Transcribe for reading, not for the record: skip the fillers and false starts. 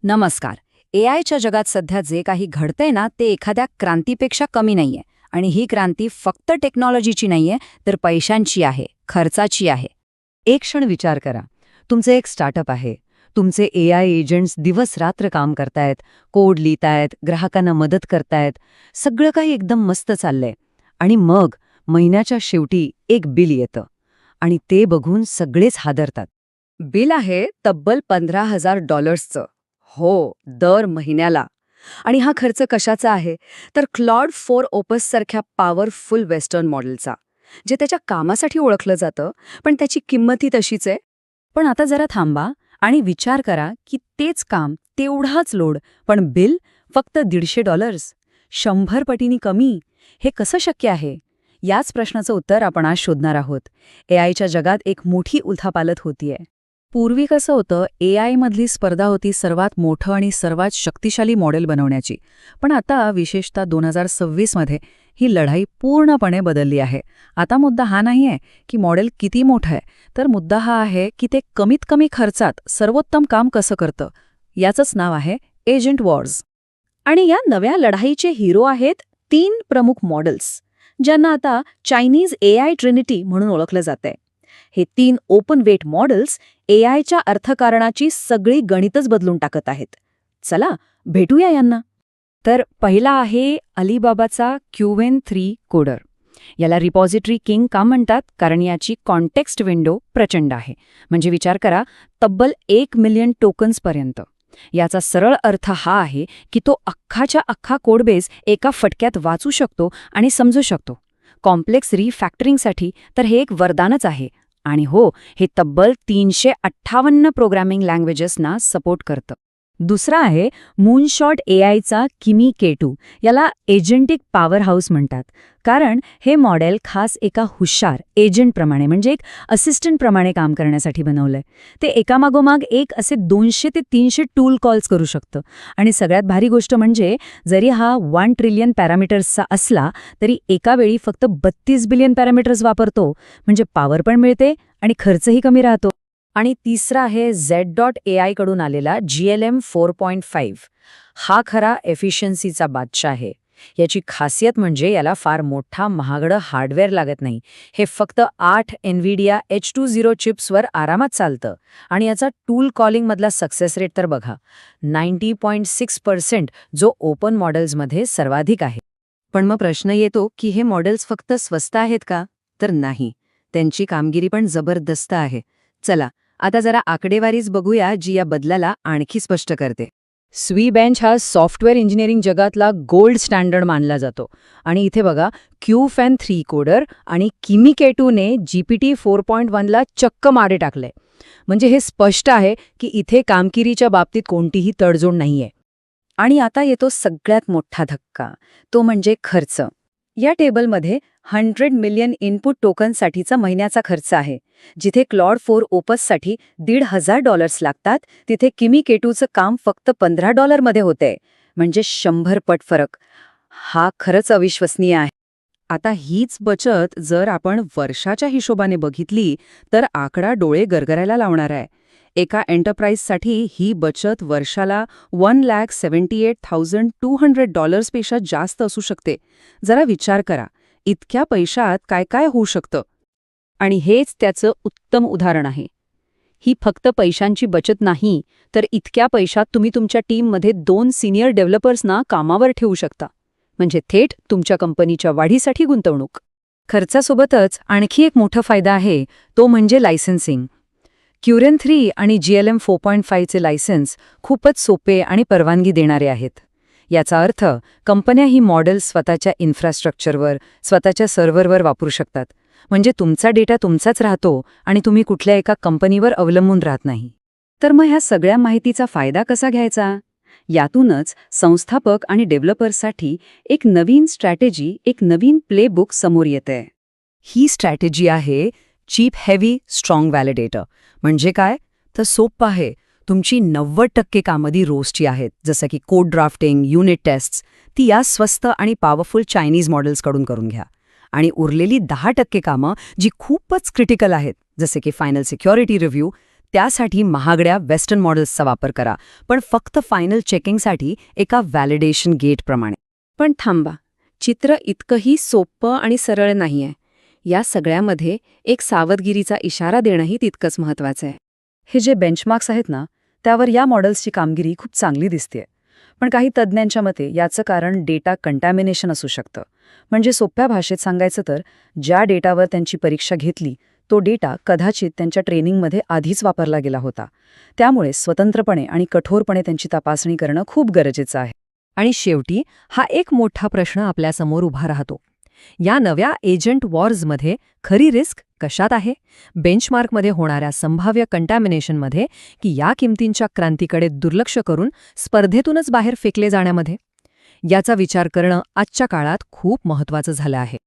नमस्कार. एआयच्या जगात सध्या जे काही घडतंय ना ते एखाद्या क्रांतीपेक्षा कमी नाहीये. आणि ही क्रांती फक्त टेक्नॉलॉजीची नाहीये, तर पैशांची आहे, खर्चाची आहे. एक क्षण विचार करा. तुमचे एक स्टार्टअप आहे. तुमचे एआय एजंट्स दिवस-रात्र काम करतायत, कोड लिहितायत, ग्राहकांना मदत करतायत. सगळं काही एकदम मस्त चाललंय. आणि मग महिन्याच्या शेवटी एक बिल येतं. आणि ते बघून सगळेच हादरतात. बिल आहे तब्बल $15,000. हो, दर महिन्याला. आणि हा खर्च कशाचा आहे? तर क्लॉड 4 ओपस सारख्या पॉवरफुल वेस्टर्न मॉडेलचा, जे त्याच्या कामासाठी ओळखलं जातं, पण त्याची किंमतही तशीच आहे. पण आता जरा थांबा आणि विचार करा की तेच काम, तेवढाच लोड, पण बिल फक्त $150. 100 पटींनी कमी. हे कसं शक्य आहे? याच प्रश्नाचं उत्तर आपण आज शोधणार आहोत. एआयच्या जगात एक मोठी उलथापालथ होतीये. पूर्वी कसं होतं, एआय मधली स्पर्धा होती सर्वात मोठं आणि सर्वात शक्तिशाली मॉडेल बनवण्याची. पण आता विशेषतः 2026 मध्ये ही लढाई पूर्णपणे बदलली आहे. आता मुद्दा हा नाहीये की मॉडेल किती मोठं आहे, तर मुद्दा हा आहे की ते कमीत कमी खर्चात सर्वोत्तम काम कसं करतं. याचंच नाव आहे एजंट वॉर्स. आणि या नव्या लढाईचे हिरो आहेत 3 प्रमुख मॉडेल्स, ज्यांना आता चायनीज एआय ट्रिनिटी म्हणून ओळखलं जातंय. हे 3 ओपन वेट मॉडेल्स एआयच्या अर्थकारणाची सगळी गणितच बदलून टाकत आहेत. चला भेटूया यांना. तर पहिला आहे अलिबाबाचा QN3 कोडर. याला रिपॉझिटरी किंग का म्हणतात? कारण याची कॉन्टेक्स्ट विंडो प्रचंड आहे. म्हणजे विचार करा, तब्बल 1 मिलियन टोकन्सपर्यंत. याचा सरळ अर्थ हा आहे की तो अख्खाच्या अख्खा कोडबेस एका फटक्यात वाचू शकतो आणि समजू शकतो. कॉम्प्लेक्स रिफॅक्टरिंगसाठी तर हे एक वरदानच आहे. आणि हो, हे तब्बल 358 प्रोग्रॅमिंग लँग्वेजेसना सपोर्ट करतं. दुसरा आहे मूनशॉट एआयचा किमी K2. याला एजंटिक पॉवर हाऊस म्हणतात. कारण हे मॉडेल खास एका हुशार एजंटप्रमाणे, म्हणजे एक असिस्टंटप्रमाणे काम करण्यासाठी बनवलंय. ते एकामागोमाग एक असे 200 ते 300 टूल कॉल्स करू शकतं. आणि सगळ्यात भारी गोष्ट म्हणजे, जरी हा 1 ट्रिलियन पॅरामीटर्सचा असला तरी एका वेळी फक्त 32 बिलियन पॅरामीटर्स वापरतो. म्हणजे पॉवर पण मिळते आणि खर्चही कमी राहतो. आणि तिसरा आहे Z.AI कडून आलेला GLM 4.5. हा खरा एफिशियन्सीचा बादशाह आहे. याची खासियत म्हणजे याला फार मोठा महागडं हार्डवेअर लागत नाही. हे फक्त 8 NVIDIA H20 चिप्सवर आरामात चालतं. आणि याचा टूल कॉलिंगमधला सक्सेस रेट तर बघा, 90.6%, जो ओपन मॉडेल्समध्ये सर्वाधिक आहे. पण मग प्रश्न येतो की हे मॉडेल्स फक्त स्वस्त आहेत का? तर नाही, त्यांची कामगिरी पण जबरदस्त आहे. चला आता जरा आकडेवारीच बघूया, जी या बदलाला आणखी स्पष्ट करते. स्वीबेंच हा सॉफ्टवेअर इंजिनिअरिंग जगातला गोल्ड स्टँडर्ड मानला जातो. आणि इथे बघा, QFN3 कोडर आणि किमी K2 ने GPT 4.1ला चक्क मारे टाकलंय. म्हणजे हे स्पष्ट आहे की इथे कामगिरीच्या बाबतीत कोणतीही तडजोड नाहीये. आणि आता येतो सगळ्यात मोठा धक्का, तो म्हणजे खर्च. या टेबलमध्ये 100 मिलियन इनपुट टोकनसाठीचा महिन्याचा खर्च आहे. जिथे क्लॉड 4 ओपससाठी $1,500 लागतात, तिथे किमी K2चं काम फक्त $15 मध्ये होतंय. म्हणजे 100 पट फरक. हा खरंच अविश्वसनीय आहे. आता हीच बचत जर आपण वर्षाच्या हिशोबाने बघितली तर आकडा डोळे गरगरायला लावणार आहे. एका एंटरप्राइजसाठी ही बचत वर्षाला $1,78,200 पेक्षा जास्त असू शकते. जरा विचार करा, इतक्या पैशात काय काय होऊ शकतं. आणि हेच त्याचं उत्तम उदाहरण आहे. ही फक्त पैशांची बचत नाही, तर इतक्या पैशात तुम्ही तुमच्या टीममध्ये 2 सिनियर डेव्हलपर्सना कामावर ठेवू शकता. म्हणजे थेट तुमच्या कंपनीच्या वाढीसाठी गुंतवणूक. खर्चासोबतच आणखी एक मोठा फायदा आहे, तो म्हणजे लायसन्सिंग. QN3 आणि GLM 4.5चे लायसन्स खूपच सोपे आणि परवानगी देणारे आहेत. याचा अर्थ कंपन्या ही मॉडेल्स स्वतःच्या इन्फ्रास्ट्रक्चरवर, स्वतःच्या सर्व्हरवर वापरू शकतात. म्हणजे तुमचा डेटा तुमचाच राहतो आणि तुम्ही कुठल्या एका कंपनीवर अवलंबून राहत नाही. तर मग ह्या सगळ्या माहितीचा फायदा कसा घ्यायचा? यातूनच संस्थापक आणि डेव्हलपर्ससाठी एक नवीन स्ट्रॅटेजी, एक नवीन प्लेबुक समोर येते. ही स्ट्रॅटेजी आहे चीप हेवी स्ट्रॉंग व्हॅलिडेटर. म्हणजे काय? तर सोपं आहे. तुमची 90% कामं रोजची आहेत, जसं की कोड ड्राफ्टिंग, युनिट टेस्ट्स, ती या स्वस्त आणि पॉवरफुल चायनीज मॉडेल्सकडून करून घ्या. आणि उरलेली 10% कामं जी खूपच क्रिटिकल आहेत, जसे की फायनल सिक्युरिटी रिव्ह्यू, त्यासाठी महागड्या वेस्टर्न मॉडेल्सचा वापर करा, पण फक्त फायनल चेकिंगसाठी एका व्हॅलिडेशन गेटप्रमाणे. पण थांबा, चित्र इतकंही सोपं आणि सरळ नाहीये. या सगळ्यामध्ये एक सावधगिरीचा इशारा देणंही तितकंच महत्वाचं आहे. हे जे बेंचमार्क्स आहेत ना, त्यावर या मॉडेल्सची कामगिरी खूप चांगली दिसतेय. पण काही तज्ज्ञांच्या मते याचं कारण डेटा कंटॅमिनेशन असू शकतं. म्हणजे सोप्या भाषेत सांगायचं तर, ज्या डेटावर त्यांची परीक्षा घेतली तो डेटा कदाचित त्यांच्या ट्रेनिंगमध्ये आधीच वापरला गेला होता. त्यामुळे स्वतंत्रपणे आणि कठोरपणे त्यांची तपासणी करणं खूप गरजेचं आहे. आणि शेवटी हा एक मोठा प्रश्न आपल्यासमोर उभा राहतो. या नव्या एजंट वॉर्समध्ये खरी रिस्क कशात आहे? बेंचमार्कमध्ये होणाऱ्या संभाव्य कंटॅमिनेशनमध्ये, की या किमतींच्या क्रांतीकडे दुर्लक्ष करून स्पर्धेतूनच बाहेर फेकले जाण्यामध्ये? याचा विचार करणं आजच्या काळात खूप महत्त्वाचं झालं आहे.